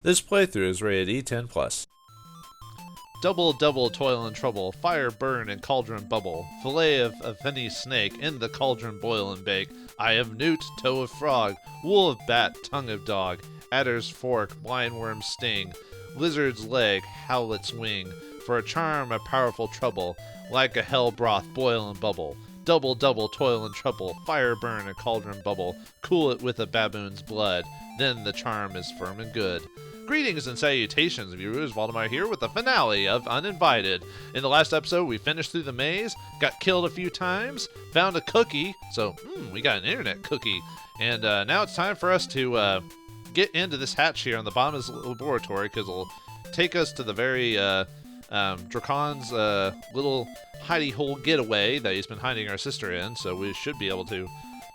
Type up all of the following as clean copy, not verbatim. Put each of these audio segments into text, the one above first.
This playthrough is rated E10+. Double, double, toil and trouble, fire burn and cauldron bubble, fillet of any snake, in the cauldron boil and bake, eye of newt, toe of frog, wool of bat, tongue of dog, adder's fork, blindworm's sting, lizard's leg, howlet's wing, for a charm a powerful trouble, like a hell broth boil and bubble, double, double, toil and trouble, fire burn and cauldron bubble, cool it with a baboon's blood, then the charm is firm and good. Greetings and salutations, viewers. Vauldemare here with the finale of Uninvited. In the last episode, we finished through the maze, got killed a few times, found a cookie, so, we got an internet cookie. And now it's time for us to get into this hatch here on the bottom of this laboratory, because it'll take us to the very Dracon's little hidey hole getaway that he's been hiding our sister in, so we should be able to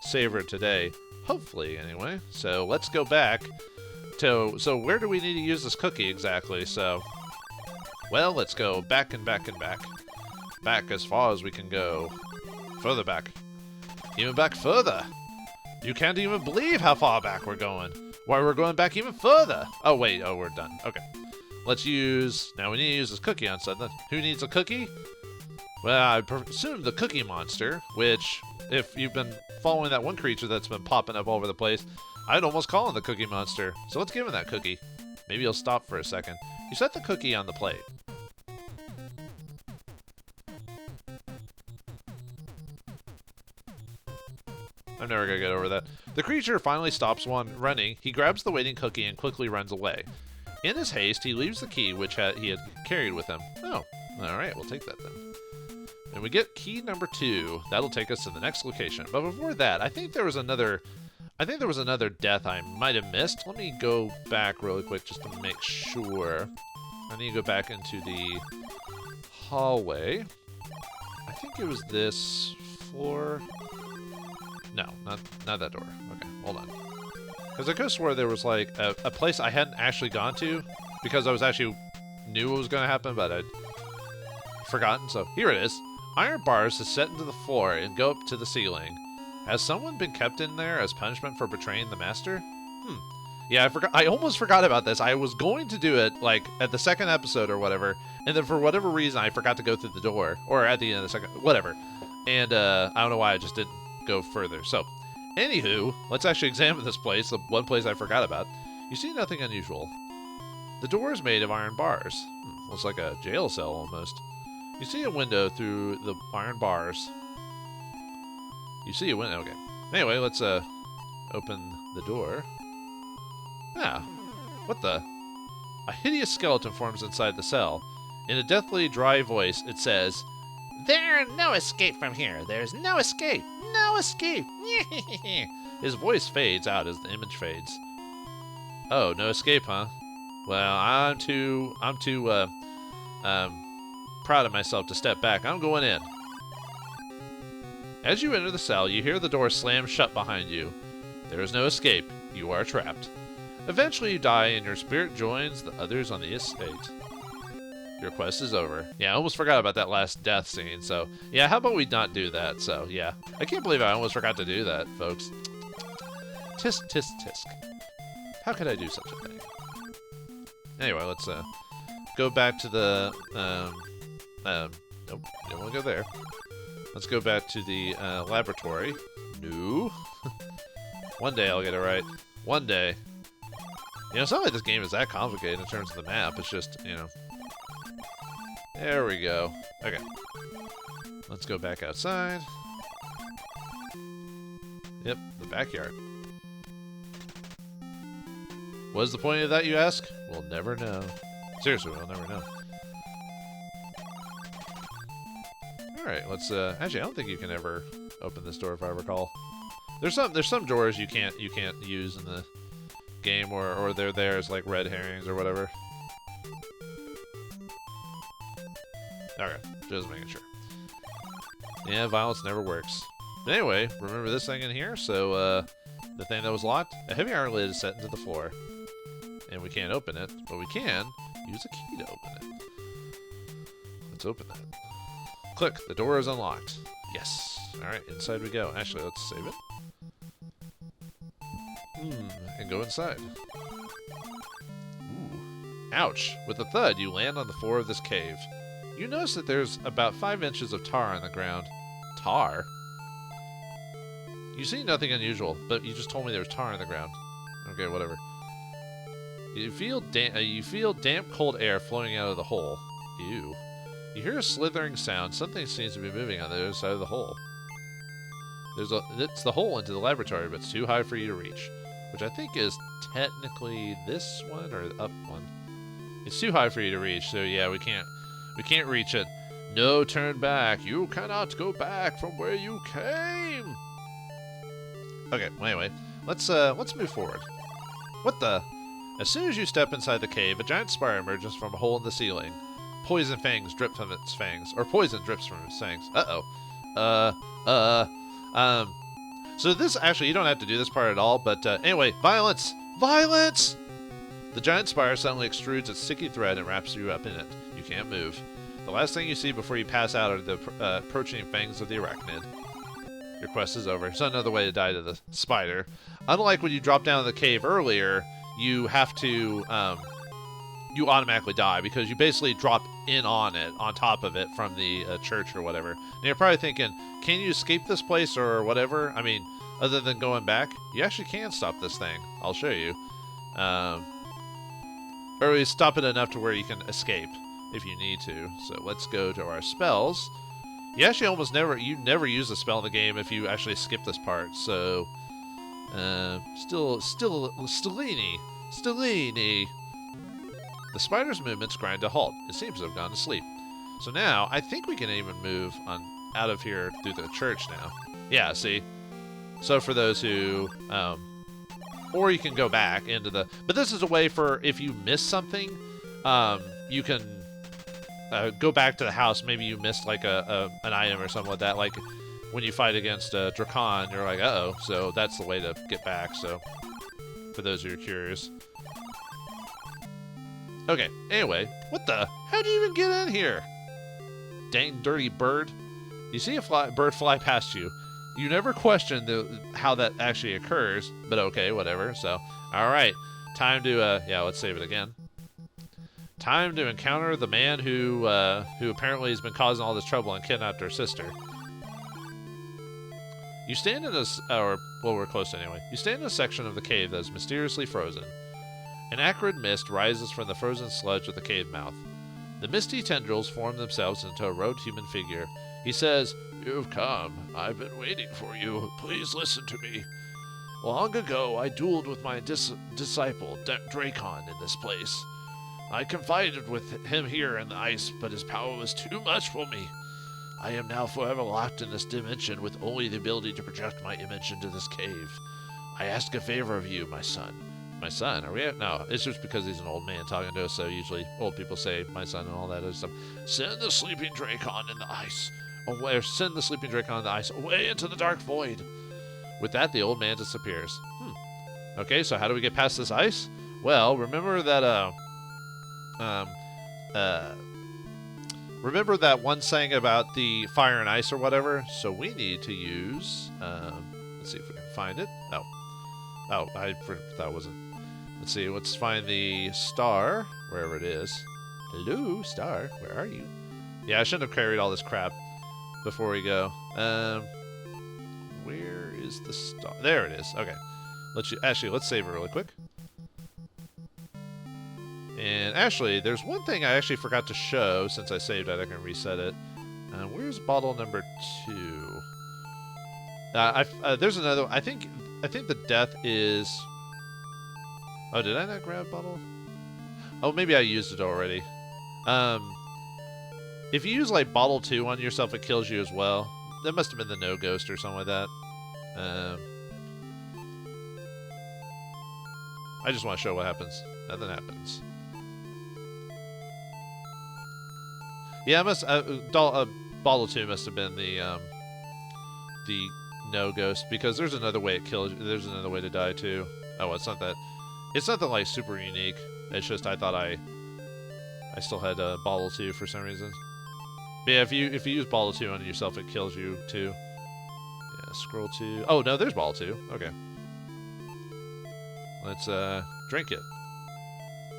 save her today. Hopefully, anyway. So let's go back. So where do we need to use this cookie exactly? So, well, let's go back and back and back. Back as far as we can go. Further back. Even back further. You can't even believe how far back we're going. Why, we're going back even further. Oh, wait. Oh, we're done. Okay. Let's use... Now, we need to use this cookie on something. Who needs a cookie? Well, I presume the Cookie Monster, which, if you've been following that one creature that's been popping up all over the place, I'd almost call him the Cookie Monster. So let's give him that cookie. Maybe he'll stop for a second. You set the cookie on the plate. I'm never gonna get over that. The creature finally stops running. He grabs the waiting cookie and quickly runs away. In his haste, he leaves the key, which he had carried with him. Oh, alright, we'll take that then. And we get key number 2. That'll take us to the next location. But before that, I think there was another death I might have missed. Let me go back really quick just to make sure. I need to go back into the hallway. I think it was this floor. No, not that door. Okay, hold on. Because I could have swore there was like a place I hadn't actually gone to because I was actually knew what was going to happen, but I'd forgotten. So here it is. Iron bars is set into the floor and go up to the ceiling. Has someone been kept in there as punishment for betraying the master? Yeah, I almost forgot about this. I was going to do it, like, at the second episode or whatever, and then for whatever reason, I forgot to go through the door. Or at the end of the second... Whatever. And, I don't know why I just didn't go further. So, anywho, let's actually examine this place, the one place I forgot about. You see nothing unusual. The door is made of iron bars. Looks like a jail cell, almost. You see a window through the iron bars. You see a window. Okay. Anyway, let's open the door. Ah, what the? A hideous skeleton forms inside the cell. In a deathly dry voice, it says, "There's no escape from here. There's no escape. No escape." His voice fades out as the image fades. Oh, no escape, huh? Well, I'm too proud of myself to step back. I'm going in. As you enter the cell, you hear the door slam shut behind you. There is no escape. You are trapped. Eventually you die and your spirit joins the others on the estate. Your quest is over. Yeah, I almost forgot about that last death scene, so... Yeah, how about we not do that? So, yeah. I can't believe I almost forgot to do that, folks. Tisk, tisk, tisk. How could I do such a thing? Anyway, let's go back to the... nope, don't want to go there. Let's go back to the laboratory. No. One day I'll get it right. One day. You know, it's not like this game is that complicated in terms of the map. It's just, you know. There we go. Okay. Let's go back outside. Yep, the backyard. What is the point of that, you ask? We'll never know. Seriously, we'll never know. Alright, let's, actually, I don't think you can ever open this door if I recall. There's some doors you can't use in the game, or they're there as, like, red herrings or whatever. Okay, just making sure. Yeah, violence never works. But anyway, remember this thing in here? So, the thing that was locked? A heavy iron lid is set into the floor. And we can't open it, but we can use a key to open it. Let's open that. Click, the door is unlocked. Yes. Alright, inside we go. Actually, let's save it. And go inside. Ooh, Ouch! With a thud, you land on the floor of this cave. You notice that there's about 5 inches of tar on the ground. Tar? You see nothing unusual, but you just told me there was tar on the ground. Okay, whatever. You feel damp, cold air flowing out of the hole. Ew. You hear a slithering sound. Something seems to be moving on the other side of the hole. It's the hole into the laboratory, but it's too high for you to reach. Which I think is technically this one or the up one. It's too high for you to reach, so yeah, we can't reach it. No turn back. You cannot go back from where you came. Okay, well, anyway, let's move forward. What the? As soon as you step inside the cave, a giant spire emerges from a hole in the ceiling. Poison fangs drip from its fangs, or poison drips from its fangs. So this, actually, you don't have to do this part at all, but anyway, violence! Violence! The giant spire suddenly extrudes its sticky thread and wraps you up in it. You can't move. The last thing you see before you pass out are the approaching fangs of the arachnid. Your quest is over. There's another way to die to the spider. Unlike when you dropped down the cave earlier, you have to, you automatically die because you basically drop in on it, on top of it from the church or whatever. And you're probably thinking, can you escape this place or whatever? I mean, other than going back, you actually can stop this thing. I'll show you. Or at least stop it enough to where you can escape if you need to. So let's go to our spells. You actually almost never use a spell in the game if you actually skip this part. So, Stellini. The spider's movements grind to a halt. It seems to have gone to sleep. So now, I think we can even move on out of here through the church now. Yeah, see? So for those who, or you can go back into the, but this is a way for, if you miss something, you can go back to the house. Maybe you missed like an item or something like that. Like when you fight against Drakon, you're like, uh-oh. So that's the way to get back. So for those who are curious. Okay, anyway, what the? How'd you even get in here? Dang dirty bird. You see a bird fly past you. You never question how that actually occurs, but okay, whatever. So, alright, time to, yeah, let's save it again. Time to encounter the man who apparently has been causing all this trouble and kidnapped our sister. You stand in well, we're close anyway. You stand in a section of the cave that is mysteriously frozen. An acrid mist rises from the frozen sludge of the cave mouth. The misty tendrils form themselves into a robed human figure. He says, "You've come. I've been waiting for you. Please listen to me. Long ago, I dueled with my disciple, Drakon, in this place. I confided with him here in the ice, but his power was too much for me. I am now forever locked in this dimension with only the ability to project my image into this cave. I ask a favor of you, my son." My son? Are we at? No, it's just because he's an old man talking to us, so usually old people say my son and all that other stuff. Send the sleeping Drakon in the ice. Or send the sleeping Drakon in the ice away into the dark void. With that, the old man disappears. Okay, so how do we get past this ice? Well, remember that, remember that one saying about the fire and ice or whatever? So we need to use, let's see if we can find it. Oh, that wasn't. Let's see, let's find the star, wherever it is. Hello, star, where are you? Yeah, I shouldn't have carried all this crap before we go. Where is the star? There it is. Okay. Let's save it really quick. And actually, there's one thing I actually forgot to show since I saved it. I can reset it. Where's bottle number 2? There's another. I think the death is. Oh, did I not grab bottle? Oh, maybe I used it already. If you use like bottle 2 on yourself, it kills you as well. That must have been the no ghost or something like that. I just want to show what happens. Nothing happens. Yeah, bottle 2 must have been the no ghost, because there's another way it kills you. There's another way to die too. Oh, it's not that. It's nothing like super unique. It's just I thought I still had bottle 2 for some reason. But yeah, if you use bottle 2 on yourself, it kills you too. Yeah, scroll 2. Oh no, there's bottle 2. Okay. Let's drink it.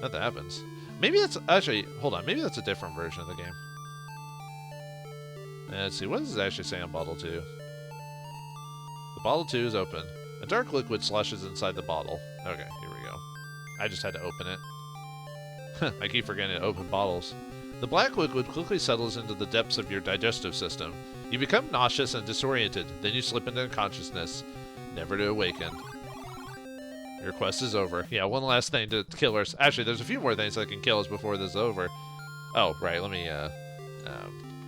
Nothing happens. Maybe that's actually, hold on, maybe that's a different version of the game. Let's see, what does it actually say on bottle 2? The bottle 2 is open. A dark liquid slushes inside the bottle. Okay, here we go. I just had to open it. I keep forgetting to open bottles. The black liquid quickly settles into the depths of your digestive system. You become nauseous and disoriented, then you slip into unconsciousness, never to awaken. Your quest is over. Yeah, one last thing to kill us. Actually, there's a few more things that can kill us before this is over. Oh, right, let me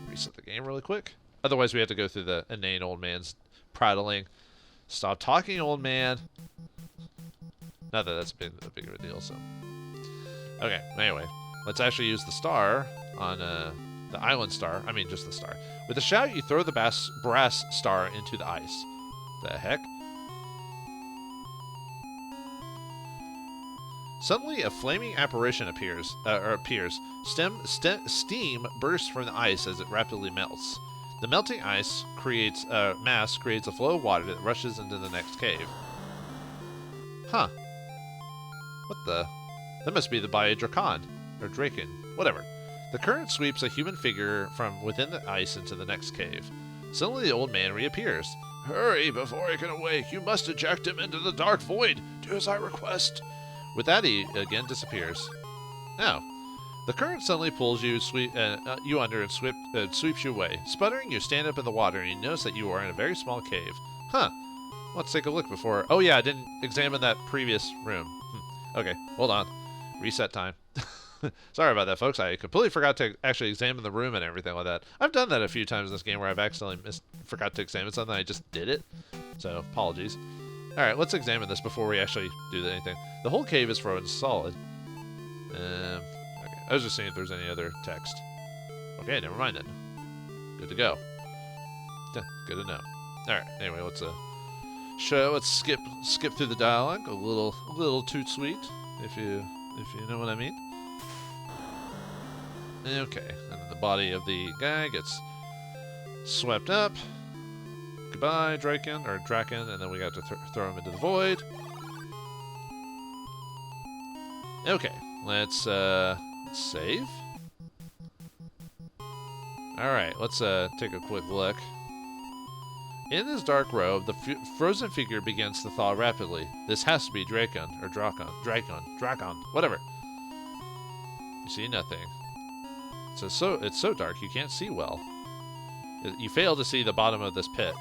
reset the game really quick. Otherwise, we have to go through the inane old man's prattling. Stop talking, old man. Not that that's a big of a deal, so. Okay, anyway. Let's actually use the star on the island star. I mean, just the star. With a shout, you throw the brass star into the ice. The heck? Suddenly, a flaming apparition appears. Steam bursts from the ice as it rapidly melts. The melting ice mass creates a flow of water that rushes into the next cave. Huh. What the? That must be the Biodracon. Or Draken. Whatever. The current sweeps a human figure from within the ice into the next cave. Suddenly the old man reappears. Hurry, before he can awake. You must eject him into the dark void. Do as I request. With that, he again disappears. Now, the current suddenly pulls you under and sweeps you away. Sputtering, you stand up in the water and you notice that you are in a very small cave. Huh. Let's take a look before... Oh yeah, I didn't examine that previous room. Okay, hold on. Reset time. Sorry about that, folks. I completely forgot to actually examine the room and everything like that. I've done that a few times in this game where I've accidentally forgot to examine something. I just did it. So, apologies. Alright, let's examine this before we actually do anything. The whole cave is frozen solid. Okay. I was just seeing if there's any other text. Okay, never mind then. Good to go. Yeah, good to know. Alright, anyway, let's skip through the dialogue. A little toot sweet, if you know what I mean. Okay, and then the body of the guy gets swept up. Goodbye, Draken, and then we got to throw him into the void. Okay, let's save. Alright, let's take a quick look. In this dark robe, the frozen figure begins to thaw rapidly. This has to be Drakon, or Drakon, whatever. You see nothing. It's so dark you can't see well. You fail to see the bottom of this pit.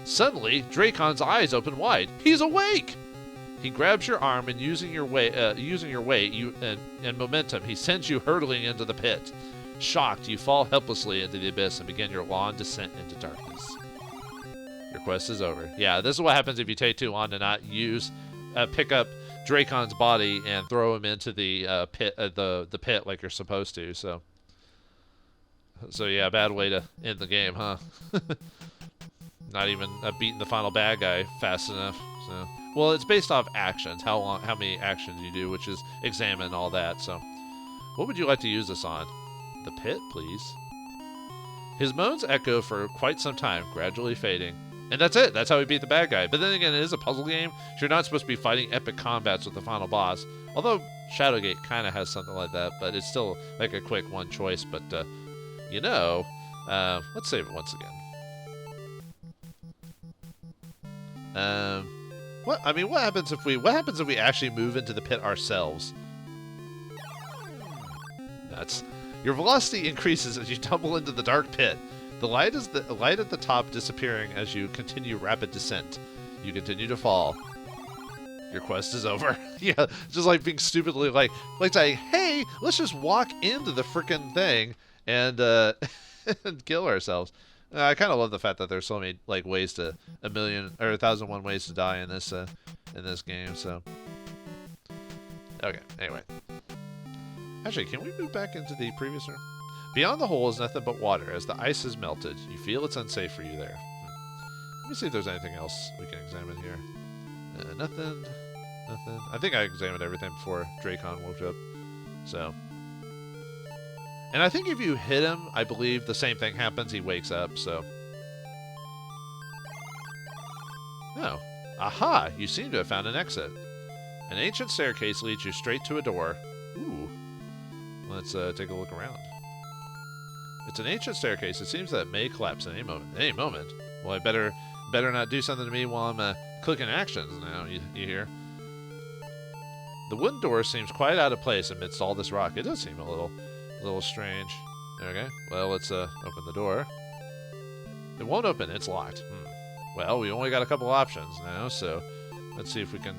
Suddenly, Drakon's eyes open wide. He's awake! He grabs your arm and using your weight and momentum, he sends you hurtling into the pit. Shocked, you fall helplessly into the abyss and begin your long descent into darkness. Your quest is over. Yeah, this is what happens if you take too long to not pick up Drakon's body and throw him into the pit, the pit like you're supposed to. So yeah, bad way to end the game, huh? Not even beating the final bad guy fast enough. So, well, it's based off actions, how many actions you do, which is examine all that. So, what would you like to use this on? The pit, please. His moans echo for quite some time, gradually fading. And that's it. That's how we beat the bad guy. But then again, it is a puzzle game. So you're not supposed to be fighting epic combats with the final boss. Although Shadowgate kind of has something like that, but it's still like a quick one choice. But let's save it once again. What happens if we actually move into the pit ourselves? Your velocity increases as you tumble into the dark pit. The light at the top disappearing as you continue rapid descent. You continue to fall. Your quest is over. Yeah, just like being stupidly like saying, hey, let's just walk into the frickin' thing and and kill ourselves. I kind of love the fact that there's so many like ways to 1,001 ways to die in this game. So okay, anyway. Actually, can we move back into the previous room? Beyond the hole is nothing but water. As the ice has melted, you feel it's unsafe for you there. Let me see if there's anything else we can examine here. Nothing. I think I examined everything before Drakon woke up. So. And I think if you hit him, I believe the same thing happens. He wakes up, so. Oh. Aha! You seem to have found an exit. An ancient staircase leads you straight to a door. Ooh. Let's take a look around. It's an ancient staircase. It seems that it may collapse at any moment. Any moment. Well, I better not do something to me while I'm clicking actions now, you hear? The wooden door seems quite out of place amidst all this rock. It does seem a little strange. Okay, well, let's open the door. It won't open. It's locked. Well, we only got a couple options now, so let's see if we can...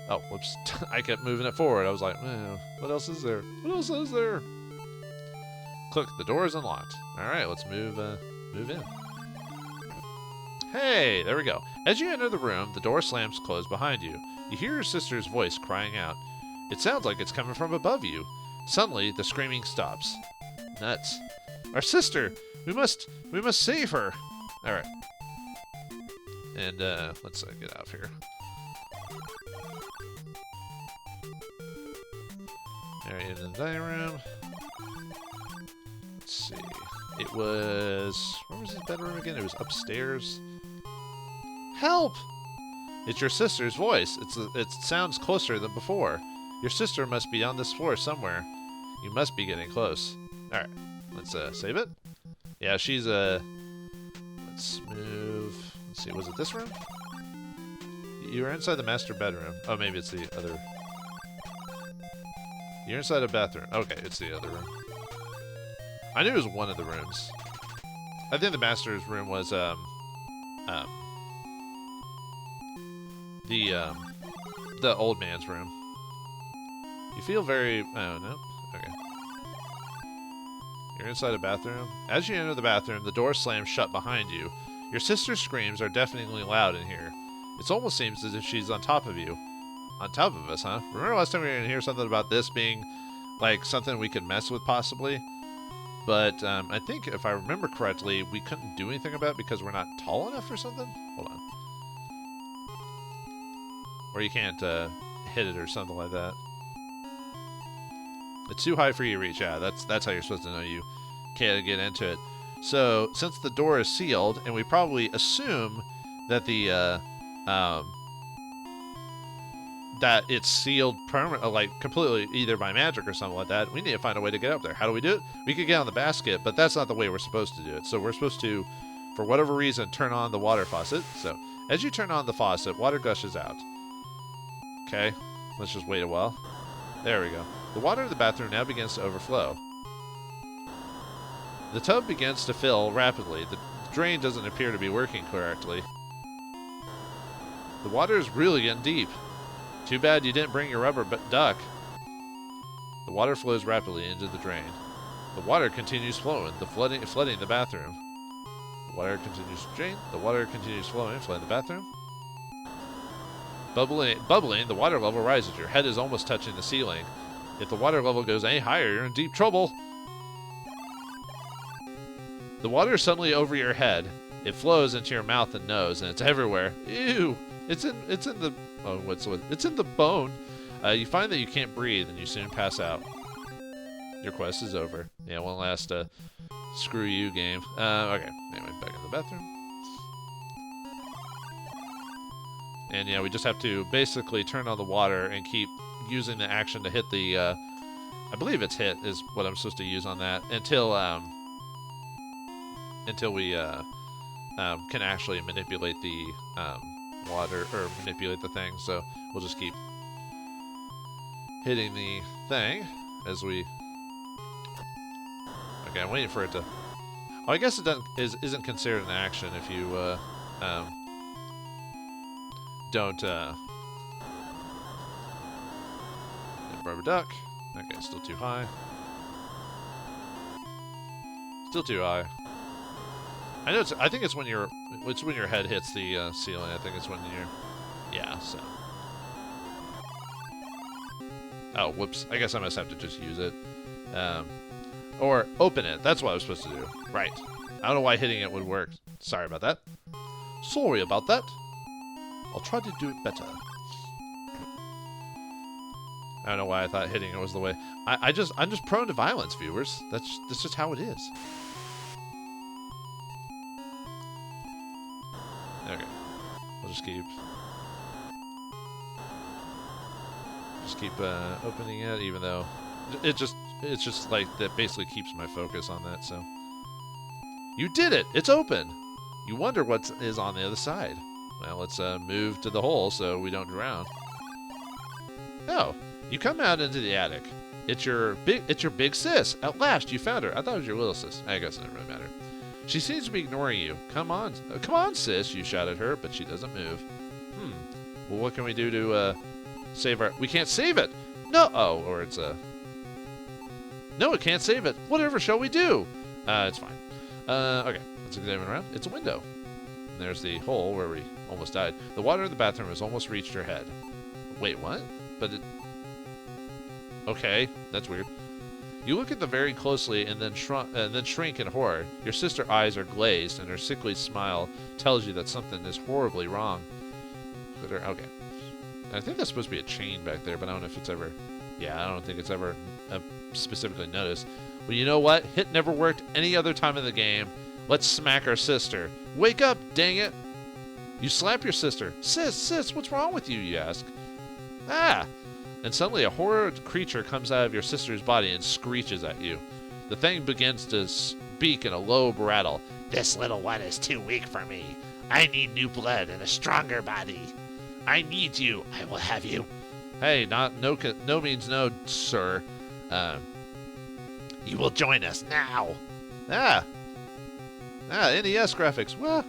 Oh, whoops. I kept moving it forward. I was like, what else is there? What else is there? Click. The door is unlocked. All right, let's move in. Hey, there we go. As you enter the room, the door slams closed behind you. You hear your sister's voice crying out. It sounds like it's coming from above you. Suddenly, the screaming stops. Nuts. Our sister! We must save her! Alright. And, let's get out of here. Alright, into the dining room. Let's see. It was... Where was his bedroom again? It was upstairs. Help! It's your sister's voice. It sounds closer than before. Your sister must be on this floor somewhere. You must be getting close. Alright, let's save it. Yeah, she's let's move. Let's see, was it this room? You were inside the master bedroom. Oh, maybe it's the other. You're inside a bathroom. Okay, it's the other room. I knew it was one of the rooms. I think the master's room was the old man's room. You feel very... Oh, no? Okay. You're inside a bathroom. As you enter the bathroom, the door slams shut behind you. Your sister's screams are deafeningly loud in here. It almost seems as if she's on top of you. On top of us, huh? Remember last time we were going to hear something about this being, like, something we could mess with, possibly? But, I think, if I remember correctly, we couldn't do anything about it because we're not tall enough or something? Hold on. Or you can't, hit it or something like that. It's too high for you to reach. Yeah, that's how you're supposed to know you can't get into it. So, since the door is sealed, and we probably assume that the, that it's sealed permanently, like completely, either by magic or something like that, we need to find a way to get up there. How do we do it? We could get on the basket, but that's not the way we're supposed to do it. So we're supposed to, for whatever reason, turn on the water faucet. So, as you turn on the faucet, water gushes out. Okay, let's just wait a while. There we go. The water in the bathroom now begins to overflow. The tub begins to fill rapidly. The drain doesn't appear to be working correctly. The water is really getting deep. Too bad you didn't bring your rubber duck. The water flows rapidly into the drain. The water continues flowing, flooding the bathroom. The water continues to drain. The water continues flowing, flooding the bathroom. Bubbling, the water level rises. Your head is almost touching the ceiling. If the water level goes any higher, you're in deep trouble. The water is suddenly over your head. It flows into your mouth and nose, and it's everywhere. Ew! It's in the... Oh, it's in the bone. You find that you can't breathe, and you soon pass out. Your quest is over. Yeah, one last screw you game. Okay. Anyway, back in the bathroom. And yeah, we just have to basically turn on the water and keep using the action to hit the, I believe it's hit is what I'm supposed to use on that until we can actually manipulate the water, or manipulate the thing. So we'll just keep hitting the thing as we... Okay, I'm waiting for it to... Oh, I guess it isn't considered an action if you don't rubber duck. Okay, still too high. Still too high. I know I think it's when your head hits the ceiling. I think it's when you're... Yeah, so... Oh, whoops. I guess I must have to just use it. Or open it. That's what I was supposed to do. Right. I don't know why hitting it would work. Sorry about that. Sorry about that. I'll try to do it better. I don't know why I thought hitting it was the way. I'm just prone to violence, viewers. That's just how it is. Okay. We'll just keep. Just keep opening it, even though it's just like that basically keeps my focus on that. So you did it. It's open. You wonder what is on the other side. Well, let's move to the hole so we don't drown. Oh, you come out into the attic. It's your big sis. At last, you found her. I thought it was your little sis. I guess it doesn't really matter. She seems to be ignoring you. Come on, sis, you shout at her, but she doesn't move. Well, what can we do to save our... We can't save it! No! Oh, or it's a... No, it can't save it. Whatever shall we do? It's fine. Okay, let's examine around. It's a window. And there's the hole where we almost died. The water in the bathroom has almost reached her head. Wait, what? But it... Okay, that's weird. You look at them very closely and then shrink in horror. Your sister's eyes are glazed, and her sickly smile tells you that something is horribly wrong. Okay. I think that's supposed to be a chain back there, but I don't know if it's ever... Yeah, I don't think it's ever specifically noticed. Well, you know what? Hit never worked any other time in the game. Let's smack our sister. Wake up, dang it! You slap your sister. Sis, what's wrong with you, you ask. Ah! And suddenly a horrid creature comes out of your sister's body and screeches at you. The thing begins to speak in a low rattle. This little one is too weak for me. I need new blood and a stronger body. I need you. I will have you. Hey, no means no, sir. You will join us now. NES graphics. What?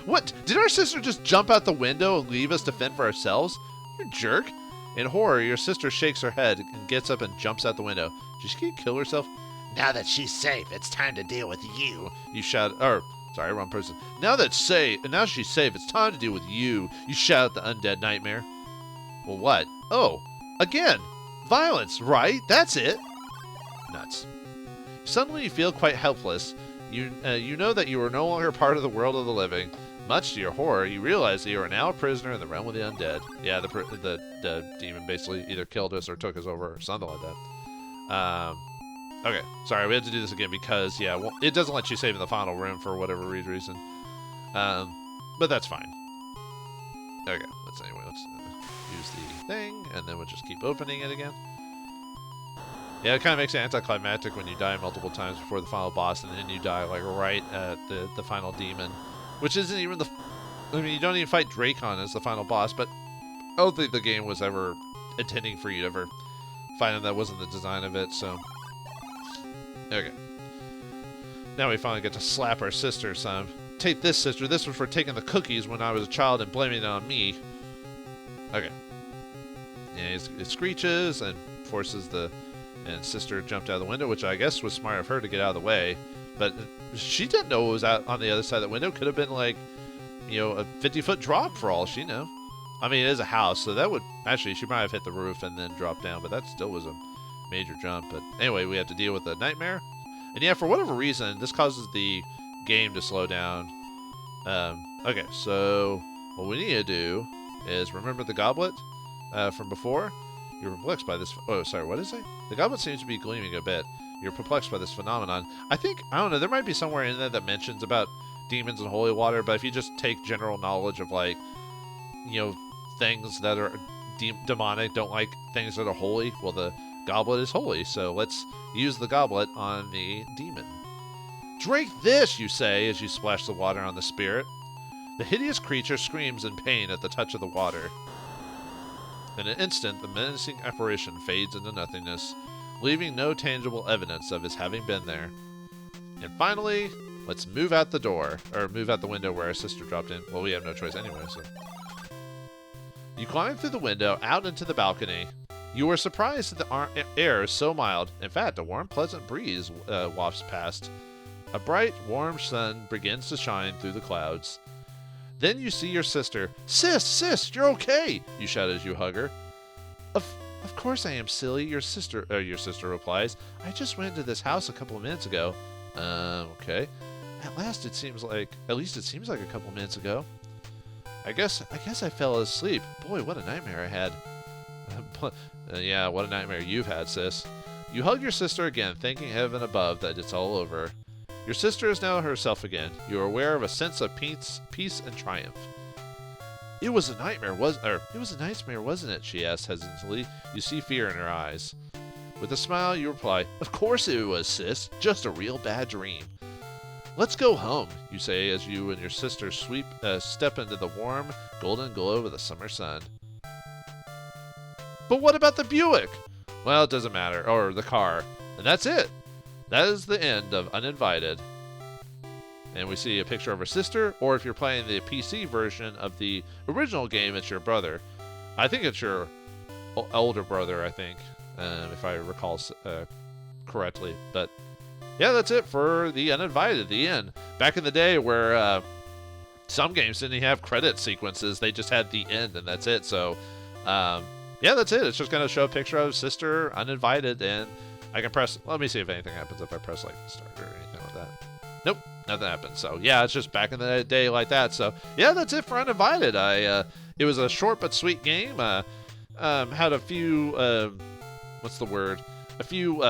What? Did our sister just jump out the window and leave us to fend for ourselves? You jerk. In horror, your sister shakes her head and gets up and jumps out the window. Did she kill herself? Now that she's safe, it's time to deal with you. You shout, sorry, wrong person. Now she's safe, it's time to deal with you. You shout at the undead nightmare. Well, what? Oh, again. Violence, right? That's it. Nuts. Suddenly you feel quite helpless. You know that you are no longer part of the world of the living. Much to your horror, you realize that you are now a prisoner in the realm of the undead. Yeah, the demon basically either killed us or took us over or something like that. Okay, sorry, we had to do this again because, yeah, well, it doesn't let you save in the final room for whatever reason. But that's fine. Okay, let's use the thing, and then we'll just keep opening it again. Yeah, it kind of makes it anticlimactic when you die multiple times before the final boss, and then you die, like, right at the final demon. Which isn't even I mean, you don't even fight Dracon as the final boss, but I don't think the game was ever intending for you to ever fight him. That wasn't the design of it, so... Okay. Now we finally get to slap our sister some. Take this, sister. This was for taking the cookies when I was a child and blaming it on me. Okay. Yeah, it screeches and forces and sister jumped out of the window, which I guess was smart of her to get out of the way. But she didn't know what was out on the other side of the window. Could have been like, you know, a 50-foot drop for all she knew. I mean, it is a house, so that would... Actually, she might have hit the roof and then dropped down, but that still was a major jump. But anyway, we have to deal with the nightmare. And yeah, for whatever reason, this causes the game to slow down. Okay, so what we need to do is remember the goblet from before? You're perplexed by this... Oh, sorry, what is it? The goblet seems to be gleaming a bit. You're perplexed by this phenomenon. I don't know, there might be somewhere in there that mentions about demons and holy water, but if you just take general knowledge of, like, you know, things that are demonic, don't like things that are holy, well, the goblet is holy, so let's use the goblet on the demon. Drink this, you say, as you splash the water on the spirit. The hideous creature screams in pain at the touch of the water. In an instant, the menacing apparition fades into nothingness, leaving no tangible evidence of his having been there. And finally, let's move out the door, or move out the window where our sister dropped in. Well, we have no choice anyway, so... You climb through the window, out into the balcony. You are surprised that the air is so mild. In fact, a warm, pleasant breeze wafts past. A bright, warm sun begins to shine through the clouds. Then you see your sister. Sis, you're okay! You shout as you hug her. Of course I am, silly, your sister replies. I just went into this house a couple of minutes ago. Okay. At least it seems like a couple of minutes ago. I guess I fell asleep. Boy, what a nightmare I had. Yeah, what a nightmare you've had, sis. You hug your sister again, thanking heaven above that it's all over. Your sister is now herself again. You are aware of a sense of peace and triumph. It was a nightmare, wasn't it? She asks hesitantly. You see fear in her eyes. With a smile, you reply, Of course it was, sis. Just a real bad dream. Let's go home, you say as you and your sister step into the warm, golden glow of the summer sun. But what about the Buick? Well, it doesn't matter. Or the car. And that's it. That is the end of Uninvited. And we see a picture of her sister, or if you're playing the PC version of the original game, it's your brother. I think it's your older brother, I think, if I recall correctly. But yeah, that's it for the Uninvited, the end. Back in the day where some games didn't even have credit sequences, they just had the end, and that's it. So yeah, that's it. It's just going to show a picture of sister, Uninvited, and I can press, let me see if anything happens if I press like start or anything like that. Nope, nothing happened. So yeah, it's just back in the day like that. So yeah, that's it for Uninvited. It was a short but sweet game. Had a few, what's the word? A few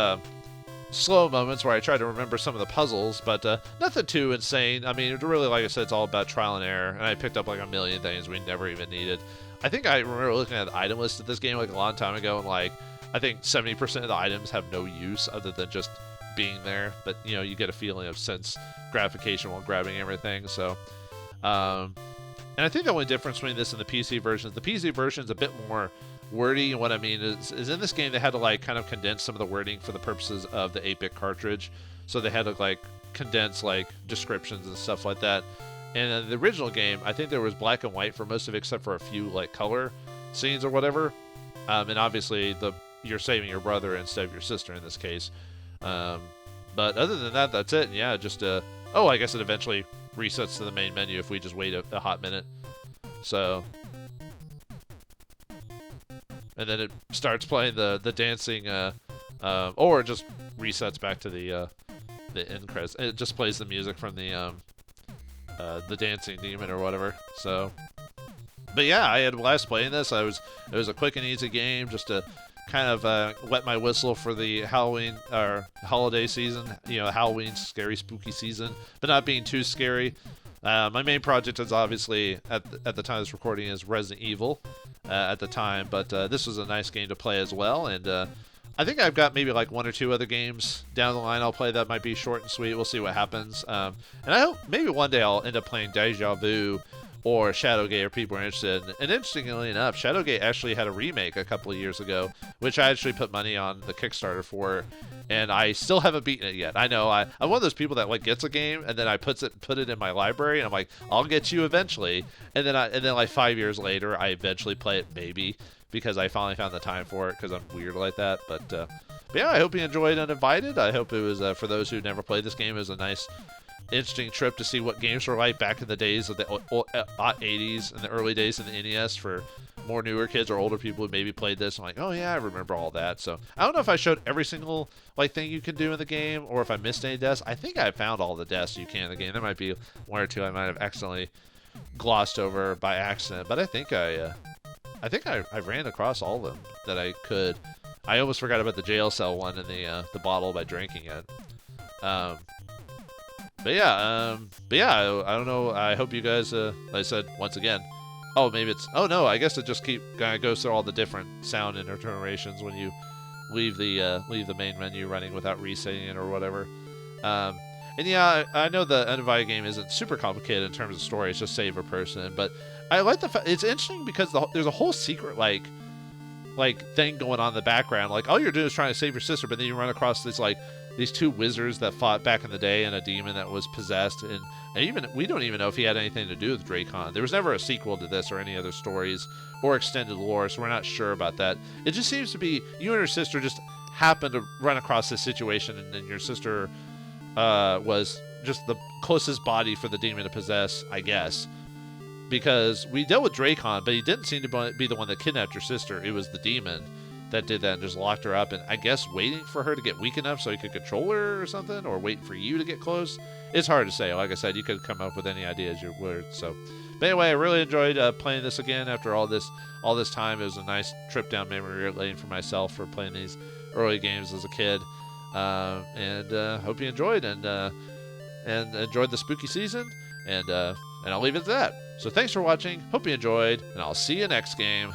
slow moments where I tried to remember some of the puzzles, but nothing too insane. I mean, really, like I said, it's all about trial and error, and I picked up like a million things we never even needed. I think I remember looking at the item list of this game like a long time ago, and like I think 70% of the items have no use other than just being there. But you know, you get a feeling of sense gratification while grabbing everything. So, and I think the only difference between this and the PC version is the PC version is a bit more wordy. And what I mean is in this game they had to like kind of condense some of the wording for the purposes of the 8-bit cartridge. So they had to like condense like descriptions and stuff like that. And in the original game, I think there was black and white for most of it, except for a few like color scenes or whatever. And obviously you're saving your brother instead of your sister in this case. But other than that, that's it. And yeah, just oh, I guess it eventually resets to the main menu if we just wait a hot minute. So, and then it starts playing the dancing, or it just resets back to the end credits. It just plays the music from the dancing demon or whatever. So, but yeah, I had a blast playing this. It was a quick and easy game just to kind of wet my whistle for the Halloween or holiday season. You know, Halloween scary spooky season, but not being too scary. My main project is obviously at the time of this recording is Resident Evil at the time, but this was a nice game to play as well. And I think I've got maybe like one or two other games down the line I'll play that might be short and sweet. We'll see what happens. And I hope maybe one day I'll end up playing Deja Vu or Shadowgate if people are interested. And interestingly enough, Shadowgate actually had a remake a couple of years ago, which I actually put money on the Kickstarter for, and I still haven't beaten it yet. I know I'm one of those people that like gets a game and then I put it in my library and I'm like, I'll get you eventually. And then like 5 years later, I eventually play it maybe, because I finally found the time for it because I'm weird like that. But yeah, I hope you enjoyed Uninvited. I hope it was, for those who never played this game, it was a nice, interesting trip to see what games were like back in the days of the 80s and the early days of the NES for more newer kids or older people who maybe played this. I'm like, oh yeah, I remember all that. So I don't know if I showed every single like thing you can do in the game or if I missed any deaths. I think I found all the deaths you can in the game. There might be one or two I might have accidentally glossed over by accident, but I think I ran across all of them that I could. I almost forgot about the jail cell one in the bottle by drinking it. But yeah, I don't know. I hope you guys, like I said, once again, oh, maybe it's, oh no, I guess it just kind of goes through all the different sound iterations when you leave the main menu running without resetting it or whatever. And yeah, I know the Uninvited game isn't super complicated in terms of story. It's just save a person, but I like the fact it's interesting because there's a whole secret like thing going on in the background. Like all you're doing is trying to save your sister, but then you run across these two wizards that fought back in the day and a demon that was possessed, and even we don't even know if he had anything to do with Dracon. There was never a sequel to this or any other stories or extended lore, so we're not sure about that. It just seems to be you and your sister just happened to run across this situation, and then your sister was just the closest body for the demon to possess, I guess. Because we dealt with Dracon, but he didn't seem to be the one that kidnapped your sister. It was the demon that did that and just locked her up, and I guess waiting for her to get weak enough so he could control her or something, or wait for you to get close. It's hard to say. Like I said, you could come up with any ideas you would. So, but anyway, I really enjoyed playing this again after all this time. It was a nice trip down memory lane for myself for playing these early games as a kid, and hope you enjoyed and enjoyed the spooky season. And I'll leave it at that. So thanks for watching, hope you enjoyed, and I'll see you next game.